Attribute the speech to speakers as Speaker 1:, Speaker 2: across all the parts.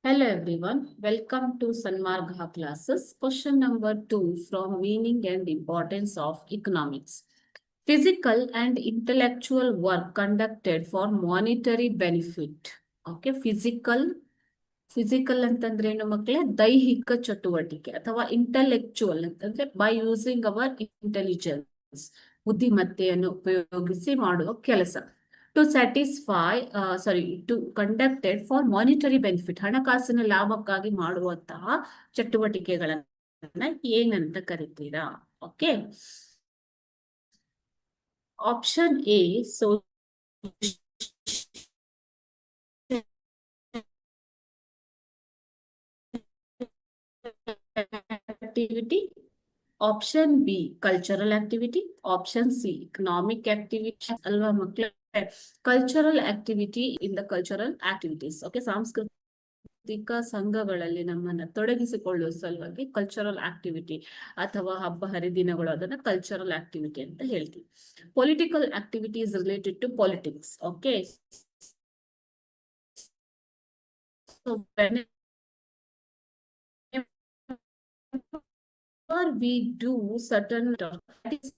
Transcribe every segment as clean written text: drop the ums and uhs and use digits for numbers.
Speaker 1: Hello everyone, welcome to Sanmargha classes. Question number 2 from Meaning and Importance of Economics. Physical and intellectual work conducted for monetary benefit. Okay, physical ಅಂತಂದ್ರೆ ಏನು ಮಕ್ಕಳೇ, ದೈಹಿಕ ಚಟುವಟಿಕೆ ಅಥವಾ intellectual ಅಂತಂದ್ರೆ by using our intelligence, ಬುದ್ಧಿಮತ್ತೆಯನ್ನು ಉಪಯೋಗಿಸಿ ಮಾಡುವ ಕೆಲಸ. To satisfy to conducted for monetary benefit, ಹಣಕಾಸಿನ ಲಾಭಕ್ಕಾಗಿ ಮಾಡುವಂತಹ ಚಟುವಟಿಕೆಗಳನ್ನ ಏನಂತ ಕರಿತೀರಾ? Okay, option A activity, option B cultural activity, option C economic activity. ಅಲ್ವಾ ಮಕ್ಕಳೇ, cultural activity in the cultural activities. Okay, ಸಾಂಸ್ಕೃತಿಕ ಸಂಘಗಳಲ್ಲಿ ನಮ್ಮನ್ನ ತೊಡಗಿಸಿಕೊಳ್ಳುವ ಸಲುವಾಗಿ ಕಲ್ಚರಲ್ ಆಕ್ಟಿವಿಟಿ ಅಥವಾ ಹಬ್ಬ ಹರಿದಿನಗಳು, ಅದನ್ನ ಕಲ್ಚರಲ್ ಆಕ್ಟಿವಿಟಿ ಅಂತ ಹೇಳ್ತೀವಿ. Political activity is related to politics. Okay, so we do certain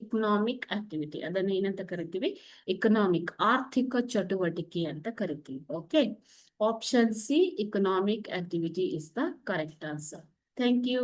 Speaker 1: economic activity, ಅದನ್ನ ಏನಂತ ಕರಿತೀವಿ? ಎಕನಾಮಿಕ್, ಆರ್ಥಿಕ ಚಟುವಟಿಕೆ ಅಂತ ಕರಿತೀವಿ. Okay, option C economic activity is the correct answer. Thank you.